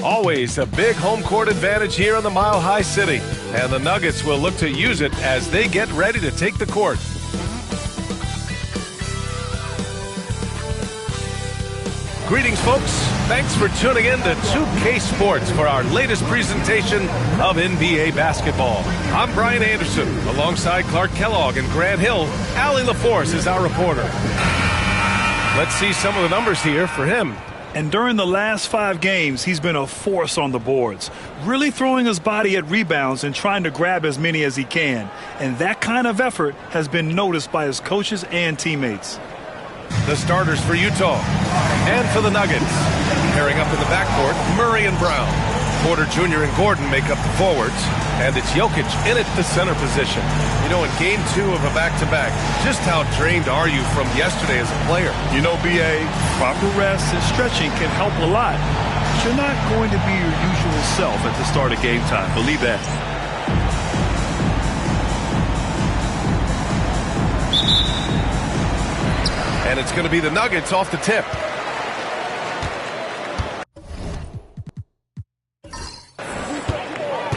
Always a big home court advantage here in the Mile High City, and the Nuggets will look to use it as they get ready to take the court. Greetings, folks. Thanks for tuning in to 2K Sports for our latest presentation of NBA basketball. I'm Brian Anderson, alongside Clark Kellogg and Grant Hill. Allie LaForce is our reporter. Let's see some of the numbers here for him. And during the last 5 games, he's been a force on the boards, really throwing his body at rebounds and trying to grab as many as he can. And that kind of effort has been noticed by his coaches and teammates. The starters for Utah and for the Nuggets. Pairing up in the backcourt, Murray and Brown. Porter Jr. and Gordon make up the forwards, and it's Jokic in at the center position. You know, in game 2 of a back-to-back, just how drained are you from yesterday as a player? You know, B.A., proper rest and stretching can help a lot. But you're not going to be your usual self at the start of game time. Believe that. And it's going to be the Nuggets off the tip.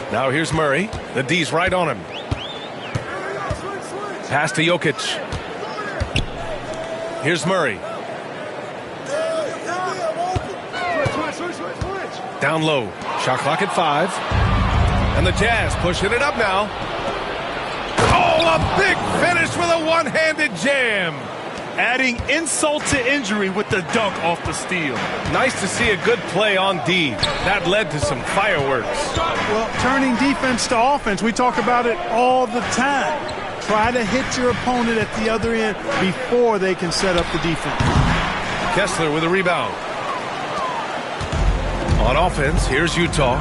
Now here's Murray. The D's right on him. Pass to Jokic. Here's Murray. Down low. Shot clock at 5. And the Jazz pushing it up now. Oh, a big finish with a one-handed jam. Adding insult to injury with the dunk off the steal. Nice to see a good play on D. That led to some fireworks. Well, turning defense to offense, we talk about it all the time. Try to hit your opponent at the other end before they can set up the defense. Kessler with a rebound. On offense, here's Utah.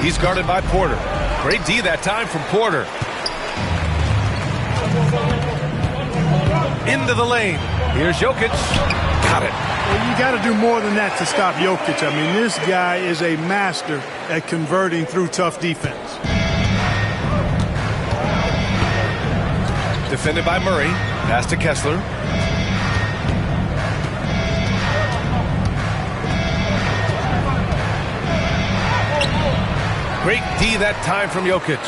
He's guarded by Porter. Great D that time from Porter. Into the lane. Here's Jokic. Got it. Well, you got to do more than that to stop Jokic. I mean, this guy is a master at converting through tough defense. Defended by Murray. Pass to Kessler. Great D that time from Jokic.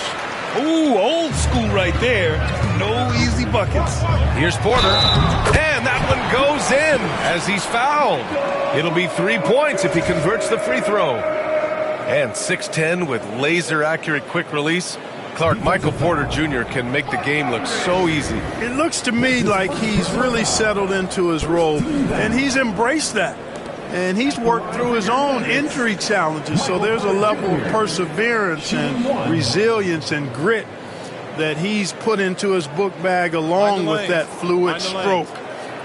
Ooh, old school right there. No easy buckets. Here's Porter. And that one goes in as he's fouled. It'll be 3 points if he converts the free throw. And 6'10" with laser-accurate quick release. Clark, Michael Porter Jr. can make the game look so easy. It looks to me like he's really settled into his role, and he's embraced that. And he's worked through his own injury challenges, so there's a level of perseverance and resilience and grit that he's put into his book bag along with that fluid stroke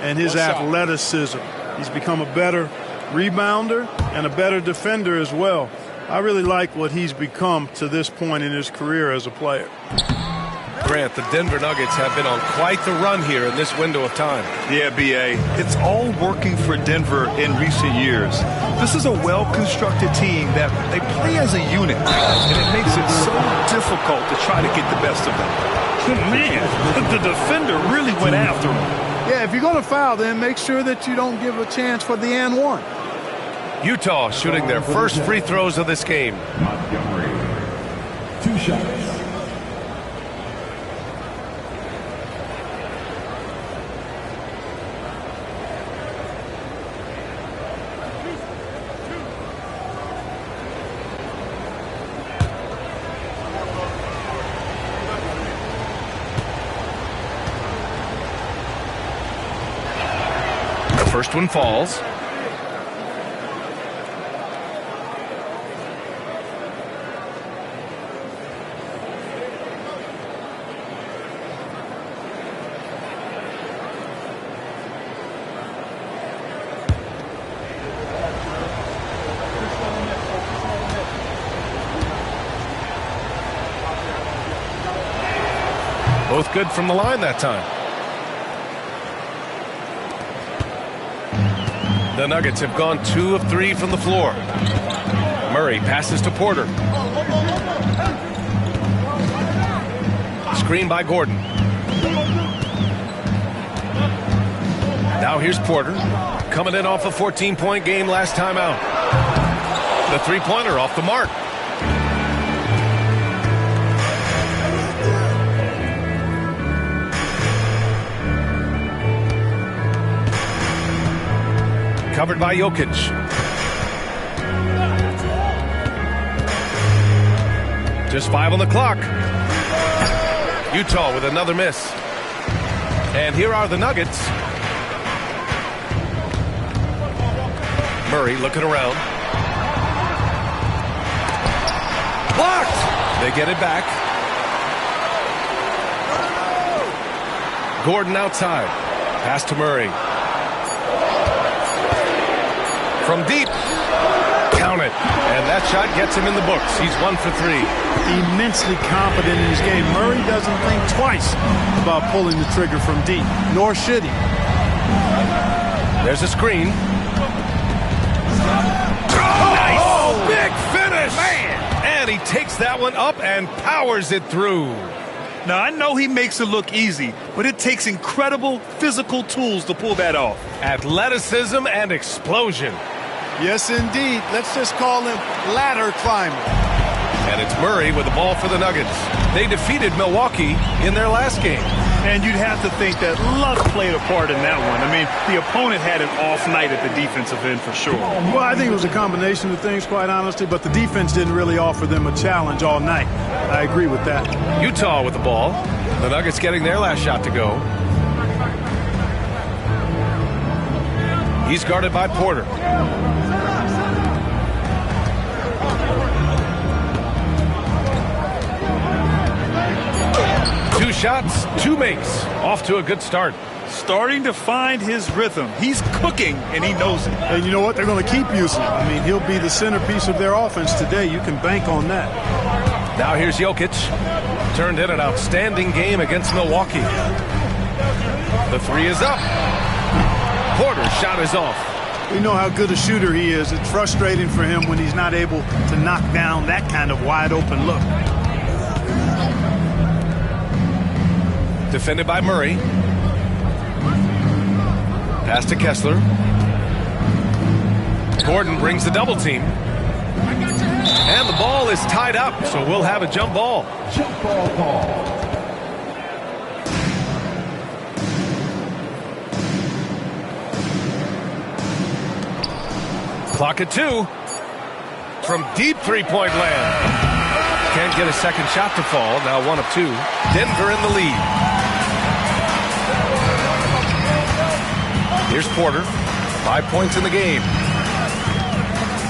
and his athleticism. He's become a better rebounder and a better defender as well. I really like what he's become to this point in his career as a player. Grant, the Denver Nuggets have been on quite the run here in this window of time. Yeah, B.A., it's all working for Denver in recent years. This is a well-constructed team that they play as a unit, and it makes it so difficult to try to get the best of them. Man, the defender really went after him. Yeah, if you're going to foul, then make sure that you don't give a chance for the and one. Utah shooting their first free throws of this game. Montgomery, 2 shots. The first one falls. Both good from the line that time. The Nuggets have gone 2 of 3 from the floor. Murray passes to Porter. Screen by Gordon. Now here's Porter. coming in off a 14-point game last time out. The three-pointer off the mark. Covered by Jokic. Just 5 on the clock. Utah with another miss. And here are the Nuggets. Murray looking around. Blocked! They get it back. Gordon outside. Pass to Murray. From deep. Count it. And that shot gets him in the books. He's 1 for 3. Immensely confident in his game. Murray doesn't think twice about pulling the trigger from deep, nor should he. There's a screen. Nice! Oh, big finish! Man! And he takes that one up and powers it through. Now, I know he makes it look easy, but it takes incredible physical tools to pull that off. Athleticism and explosion. Yes, indeed. Let's just call him ladder climber. And it's Murray with the ball for the Nuggets. They defeated Milwaukee in their last game. And you'd have to think that luck played a part in that one. I mean, the opponent had an off night at the defensive end for sure. Well, I think it was a combination of things, quite honestly, but the defense didn't really offer them a challenge all night. I agree with that. Utah with the ball. The Nuggets getting their last shot to go. He's guarded by Porter. Two shots, 2 makes. Off to a good start. Starting to find his rhythm. He's cooking, and he knows it. And you know what? They're going to keep using him. I mean, he'll be the centerpiece of their offense today. You can bank on that. Now here's Jokic. Turned in an outstanding game against Milwaukee. The 3 is up. Porter's shot is off. We know how good a shooter he is. It's frustrating for him when he's not able to knock down that kind of wide-open look. Defended by Murray. Pass to Kessler. Gordon brings the double team. And the ball is tied up, so we'll have a jump ball. Jump ball call. Clock at 2. From deep three-point land. Can't get a second shot to fall. Now 1 of 2. Denver in the lead. Here's Porter. 5 points in the game.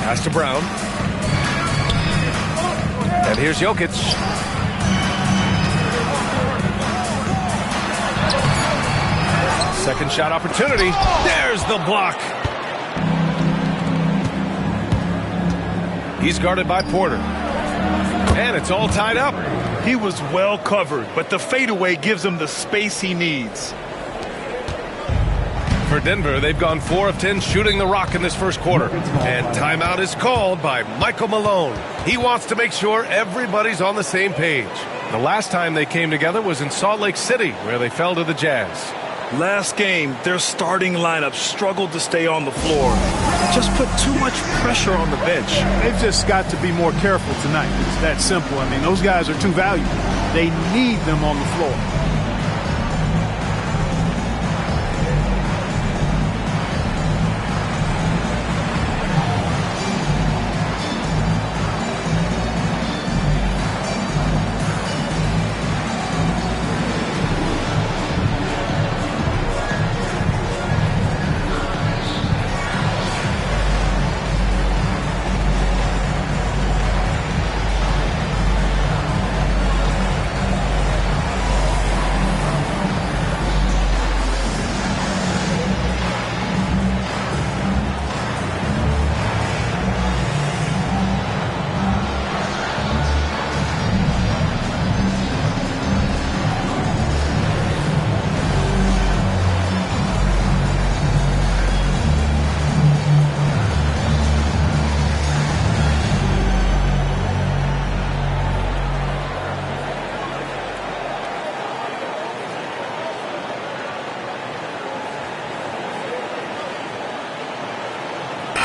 Pass to Brown. And here's Jokic. Second shot opportunity. There's the block. He's guarded by Porter. And it's all tied up. He was well covered, but the fadeaway gives him the space he needs. For Denver, they've gone 4 of 10 shooting the rock in this first quarter. And timeout is called by Michael Malone. He wants to make sure everybody's on the same page. The last time they came together was in Salt Lake City, where they fell to the Jazz. Last game, their starting lineup struggled to stay on the floor. Just put too much pressure on the bench. They've just got to be more careful tonight. It's that simple. I mean, those guys are too valuable. They need them on the floor.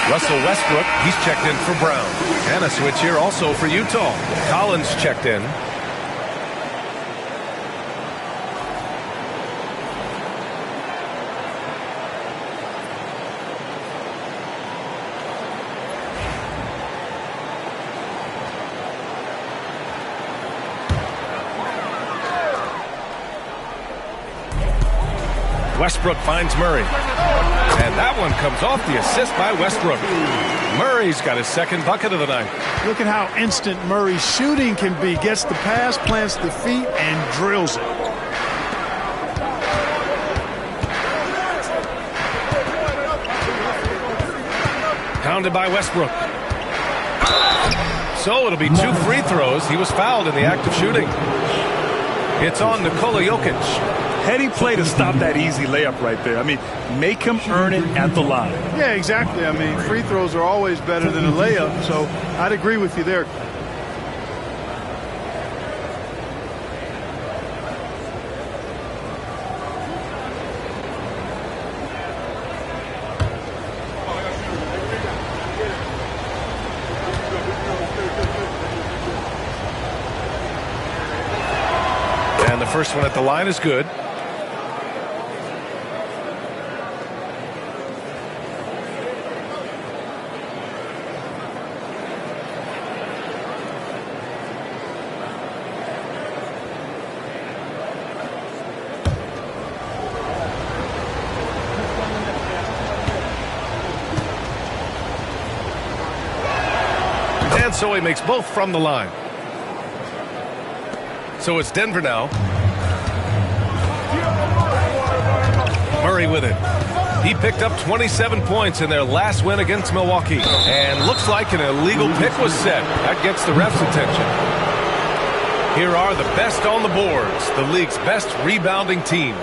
Russell Westbrook, he's checked in for Brown. And a switch here also for Utah. Collins checked in. Westbrook finds Murray. And that one comes off the assist by Westbrook. Murray's got his second bucket of the night. Look at how instant Murray's shooting can be. Gets the pass, plants the feet, and drills it. Pounded by Westbrook. So it'll be 2 free throws. He was fouled in the act of shooting. It's on Nikola Jokic. Heady play to stop that easy layup right there. I mean, make him earn it at the line. Yeah, exactly. I mean, free throws are always better than a layup, so I'd agree with you there. And the first one at the line is good. And so he makes both from the line. So it's Denver now. Murray with it. He picked up 27 points in their last win against Milwaukee. And looks like an illegal pick was set. That gets the ref's attention. Here are the best on the boards, the league's best rebounding teams.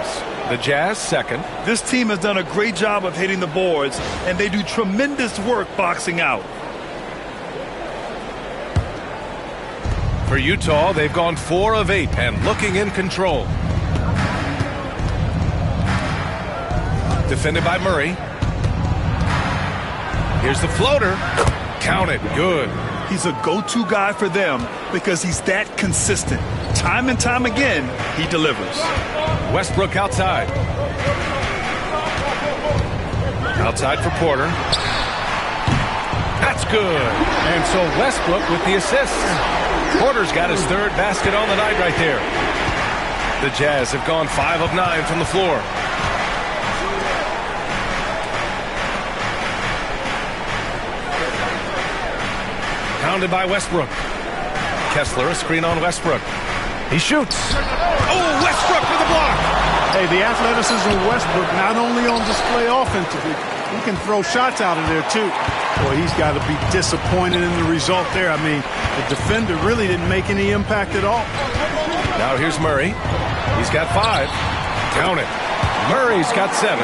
The Jazz second. This team has done a great job of hitting the boards, and they do tremendous work boxing out. For Utah, they've gone 4 of 8 and looking in control. Defended by Murray. Here's the floater. Count it. Good. He's a go-to guy for them because he's that consistent. Time and time again, he delivers. Westbrook outside. Outside for Porter. That's good. And so Westbrook with the assist. Porter's got his third basket on the night right there. The Jazz have gone 5 of 9 from the floor. Pounded by Westbrook. Kessler, a screen on Westbrook. He shoots. Oh, Westbrook with the block. Hey, the athleticism of Westbrook not only on display offensively, he can throw shots out of there too. Boy, he's got to be disappointed in the result there. I mean, the defender really didn't make any impact at all. Now here's Murray. He's got 5. Count it. Murray's got 7.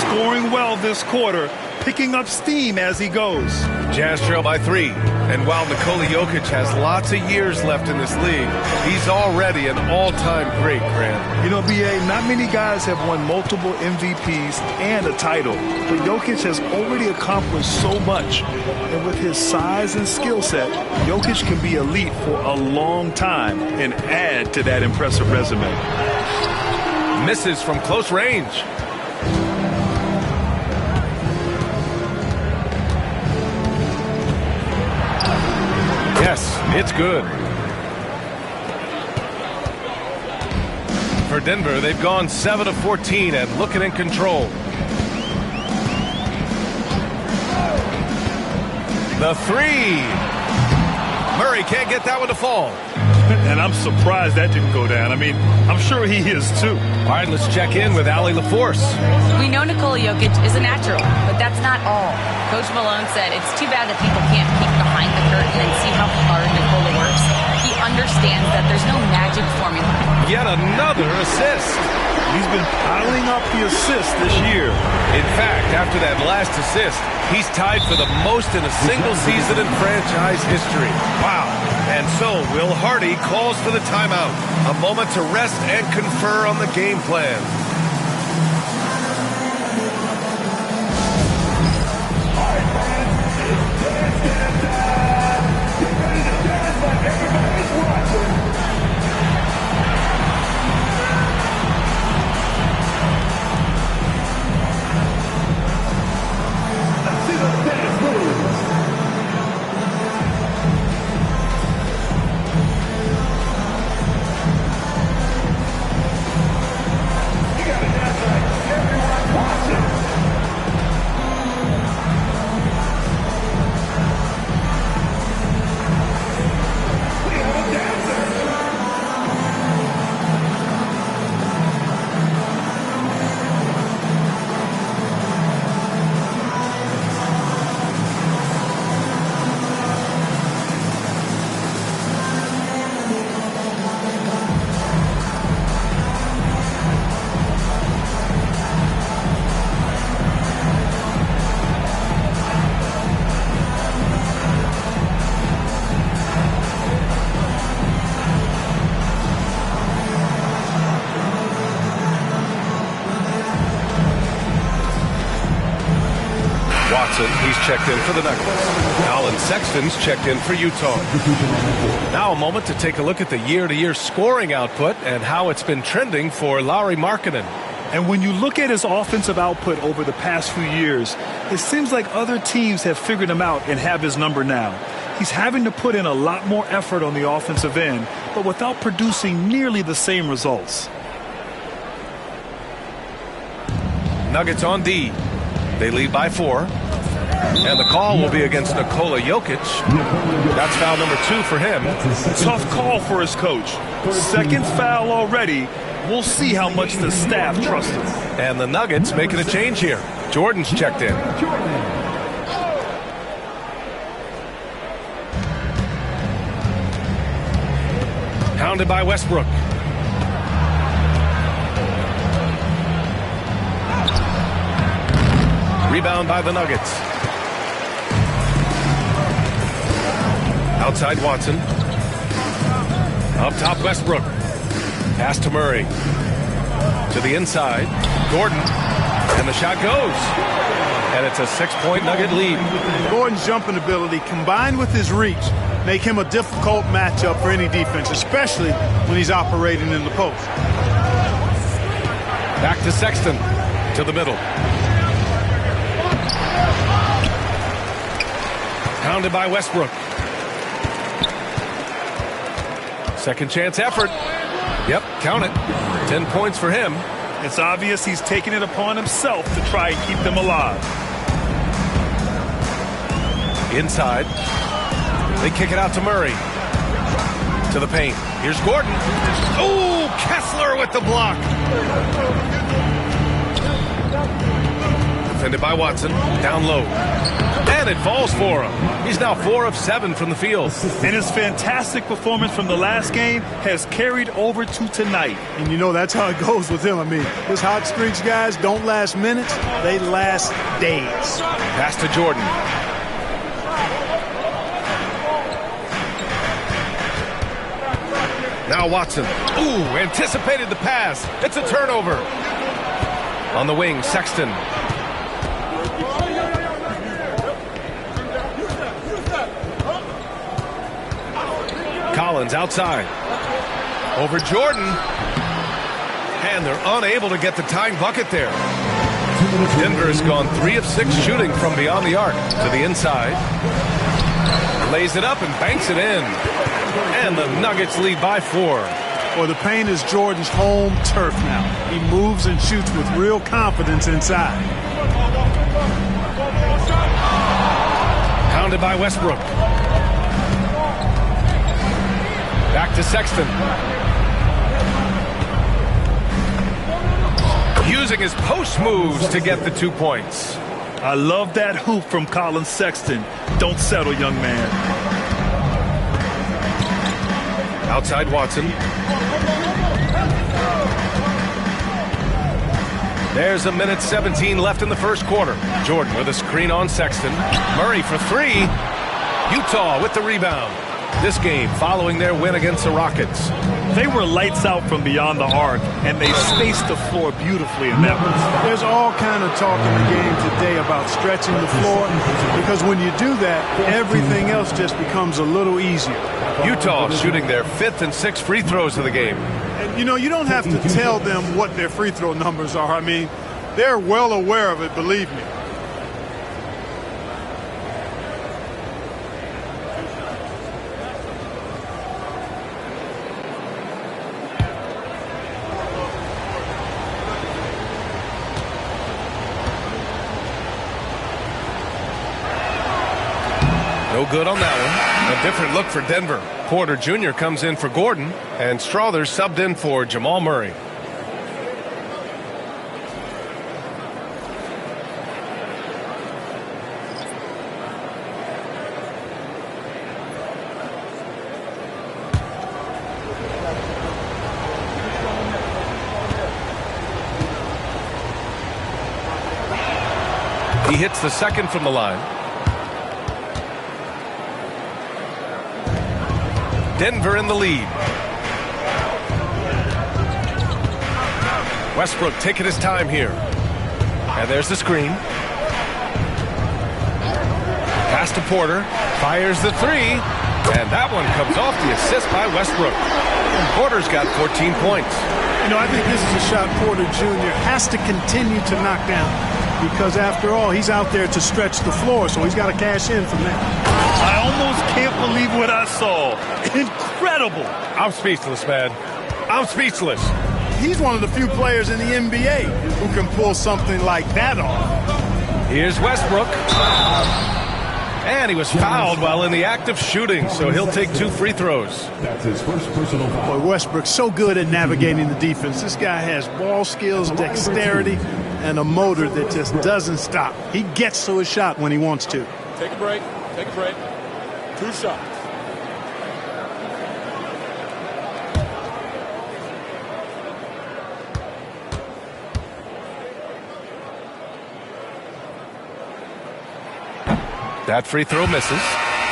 Scoring well this quarter, picking up steam as he goes. Jazz trail by 3. And while Nikola Jokic has lots of years left in this league, he's already an all-time great, Grant. You know, B.A., not many guys have won multiple MVPs and a title, but Jokic has already accomplished so much. And with his size and skill set, Jokic can be elite for a long time and add to that impressive resume. Misses from close range. Yes, it's good. For Denver, they've gone 7 of 14 and looking in control. The 3. Murray can't get that one to fall. And I'm surprised that didn't go down. I mean, I'm sure he is too. All right, let's check in with Allie LaForce. We know Nikola Jokic is a natural, but that's not all. Coach Malone said it's too bad that people can't peek behind the curtain and see how hard Nikola works. He understands that there's no magic formula. Yet another assist. He's been piling up the assists this year. In fact, after that last assist, he's tied for the most in a single season in franchise history. Wow. And so Will Hardy calls for the timeout. A moment to rest and confer on the game plan. Watson, he's checked in for the Nuggets. Colin Sexton's checked in for Utah. Now a moment to take a look at the year-to-year scoring output and how it's been trending for Lauri Markkanen. And when you look at his offensive output over the past few years, it seems like other teams have figured him out and have his number now. He's having to put in a lot more effort on the offensive end, but without producing nearly the same results. Nuggets on D. They lead by 4. And the call will be against Nikola Jokic. That's foul number 2 for him. Tough call for his coach. Second foul already. We'll see how much the staff trusts him. And the Nuggets making a change here. Jordan's checked in. Pounded by Westbrook. Rebound by the Nuggets. Outside Watson. Up top Westbrook. Pass to Murray. To the inside. Gordon. And the shot goes. And it's a 6-point Nugget lead. Gordon's jumping ability combined with his reach make him a difficult matchup for any defense, especially when he's operating in the post. Back to Sexton. To the middle. Pounded by Westbrook. Second chance effort. Yep, count it. 10 points for him. It's obvious he's taking it upon himself to try and keep them alive. Inside. They kick it out to Murray. To the paint. Here's Gordon. Oh, Kessler with the block. Defended by Watson. Down low. And it falls for him. He's now 4 of 7 from the field. And his fantastic performance from the last game has carried over to tonight. And you know that's how it goes with him. I mean, his hot streaks guys don't last minutes. They last days. Pass to Jordan. Now Watson. Ooh, anticipated the pass. It's a turnover. On the wing, Sexton. Collins outside. Over Jordan. And they're unable to get the tying bucket there. Denver has gone 3 of 6 shooting from beyond the arc. To the inside. Lays it up and banks it in. And the Nuggets lead by 4. Well, the paint is Jordan's home turf now. He moves and shoots with real confidence inside. Pounded by Westbrook. Back to Sexton. Using his post moves to get the 2 points. I love that hoop from Colin Sexton. Don't settle, young man. Outside Watson. There's a minute 17 left in the first quarter. Jordan with a screen on Sexton. Murray for 3. Utah with the rebound. This game following their win against the Rockets. They were lights out from beyond the arc, and they spaced the floor beautifully in that one. There's all kind of talk in the game today about stretching the floor, because when you do that, everything else just becomes a little easier. Utah shooting their 5th and 6th free throws of the game. And, you know, you don't have to tell them what their free throw numbers are. I mean, they're well aware of it, believe me. No good on that one. A different look for Denver. Porter Jr. comes in for Gordon, and Strother subbed in for Jamal Murray. He hits the second from the line. Denver in the lead. Westbrook taking his time here. And there's the screen. Pass to Porter. Fires the three. And that one comes off the assist by Westbrook. And Porter's got 14 points. You know, I think this is a shot Porter Jr. has to continue to knock down. Because after all, he's out there to stretch the floor, so he's got to cash in from that. I almost can't believe what I saw. Incredible. I'm speechless, man. I'm speechless. He's one of the few players in the NBA who can pull something like that off. Here's Westbrook. And he was fouled while in the act of shooting, so he'll take 2 free throws. That's his first personal foul. Boy, Westbrook's so good at navigating the defense. This guy has ball skills, dexterity, and a motor that just doesn't stop. He gets to his shot when he wants to. Take a break. Take a break. 2 shots. That free throw misses.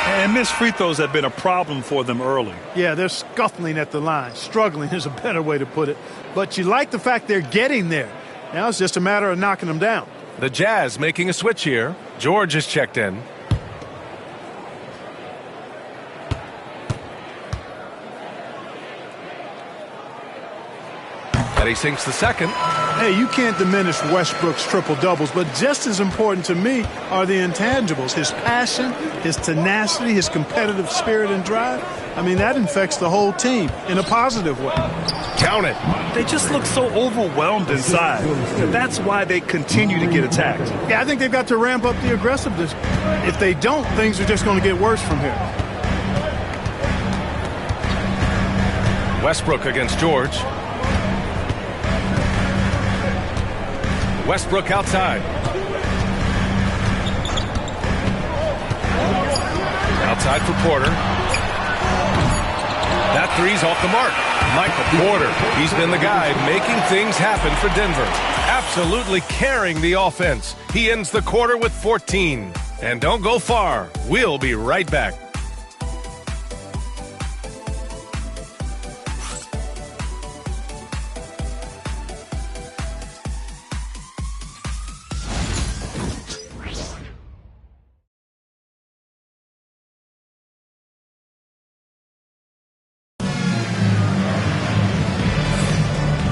And missed free throws have been a problem for them early. Yeah, they're scuffling at the line. Struggling is a better way to put it. But you like the fact they're getting there. Now it's just a matter of knocking them down. The Jazz making a switch here. George is checked in. And he sinks the second. Hey, you can't diminish Westbrook's triple-doubles, but just as important to me are the intangibles. His passion, his tenacity, his competitive spirit and drive. I mean, that infects the whole team in a positive way. Count it. They just look so overwhelmed inside. That's why they continue to get attacked. Yeah, I think they've got to ramp up the aggressiveness. If they don't, things are just going to get worse from here. Westbrook against George. Westbrook outside. Outside for Porter. That three's off the mark. Michael Porter, he's been the guy making things happen for Denver. Absolutely carrying the offense. He ends the quarter with 14. And don't go far. We'll be right back.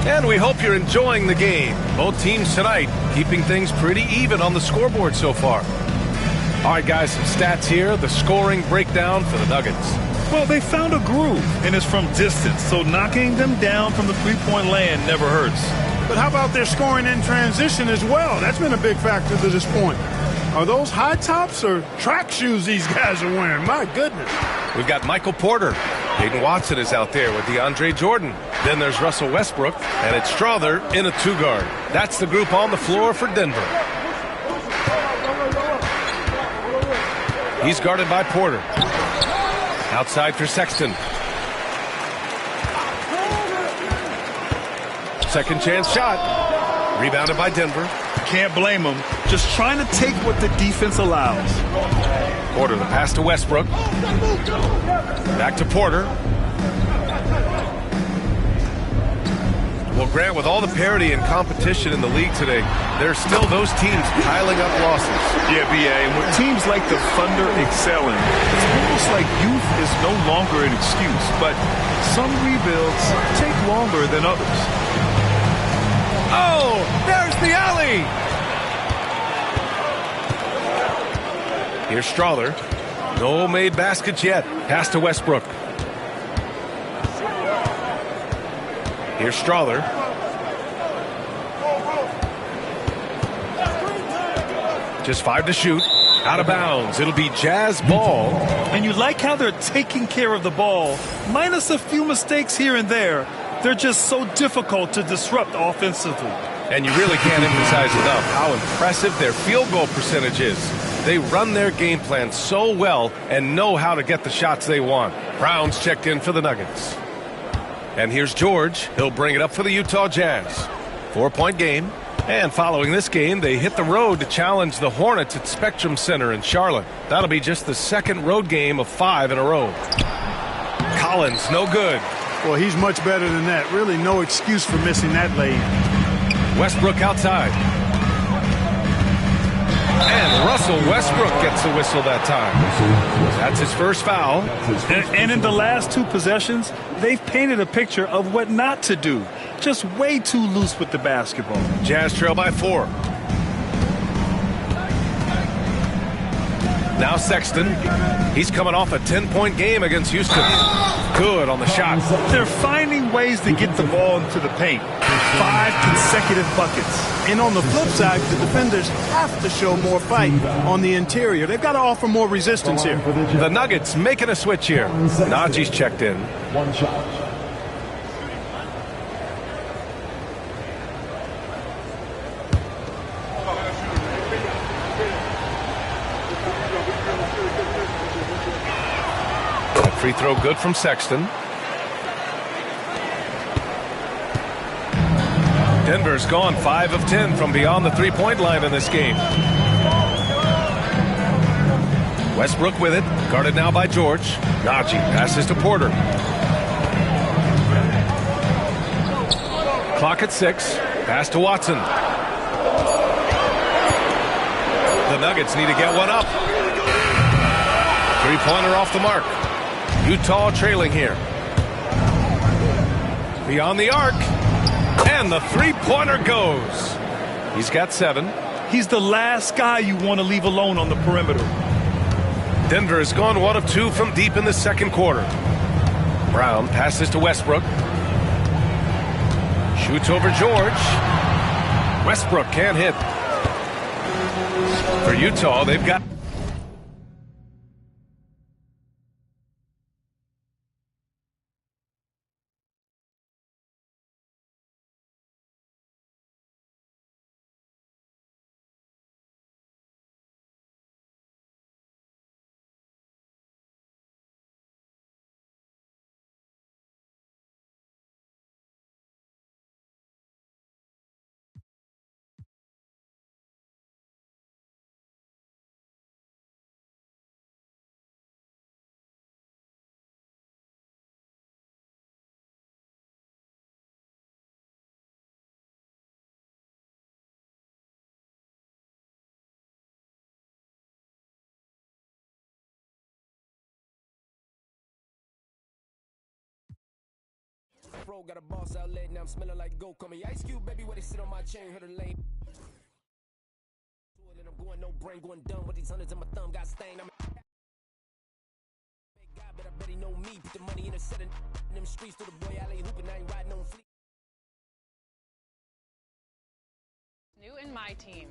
And we hope you're enjoying the game. Both teams tonight keeping things pretty even on the scoreboard so far. All right, guys, some stats here. The scoring breakdown for the Nuggets. Well, they found a groove, and it's from distance, so knocking them down from the three-point land never hurts. But how about their scoring in transition as well? That's been a big factor to this point. Are those high tops or track shoes these guys are wearing? My goodness. We've got Michael Porter. Peyton Watson is out there with DeAndre Jordan. Then there's Russell Westbrook, and it's Strother in a 2-guard. That's the group on the floor for Denver. He's guarded by Porter. Outside for Sexton. Second chance shot. Rebounded by Denver. Can't blame them. Just trying to take what the defense allows. Porter, the pass to Westbrook. Back to Porter. Well, Grant, with all the parity and competition in the league today, there's still those teams piling up losses. Yeah, B.A., and with teams like the Thunder excelling, it's almost like youth is no longer an excuse, but some rebuilds take longer than others. Oh, there's the alley. Here's Strother. No made baskets yet. Pass to Westbrook. Here's Strother. Just 5 to shoot. Out of bounds. It'll be Jazz ball. And you like how they're taking care of the ball, minus a few mistakes here and there. They're just so difficult to disrupt offensively. And you really can't emphasize enough how impressive their field goal percentage is. They run their game plan so well and know how to get the shots they want. Brown's checked in for the Nuggets. And here's George. He'll bring it up for the Utah Jazz. 4-point game. And following this game, they hit the road to challenge the Hornets at Spectrum Center in Charlotte. That'll be just the second road game of 5 in a row. Collins, no good. Well, he's much better than that. Really no excuse for missing that lane. Westbrook outside. And Russell Russell Westbrook gets the whistle that time. That's his first foul. And in the last 2 possessions, they've painted a picture of what not to do. Just way too loose with the basketball. Jazz trail by 4. Now Sexton. He's coming off a 10-point game against Houston. Good on the shot. They're finding ways to get the ball into the paint. 5 consecutive buckets. And on the flip side, the defenders have to show more fight on the interior. They've got to offer more resistance here. The Nuggets making a switch here. Najee's checked in. 1 shot. Free throw good from Sexton. Denver's gone 5 of 10 from beyond the three-point line in this game. Westbrook with it, guarded now by George. Najee passes to Porter. Clock at 6. Pass to Watson. The Nuggets need to get one up. Three-pointer off the mark. Utah trailing here. Beyond the arc. And the three-pointer goes. He's got 7. He's the last guy you want to leave alone on the perimeter. Denver has gone 1 of 2 from deep in the second quarter. Brown passes to Westbrook. Shoots over George. Westbrook can't hit. For Utah, they've got... Pro got a boss outlet, now I'm smelling like gold. Call me Ice Cube, baby, where they sit on my chain, heard a lane. And I'm going no brain, going dumb with these hundreds in my thumb, got stained. I'm a big guy, but I bet he know me. Put the money in the set in them streets to the boy alley hooping, I ain't riding on fleet. New in my team.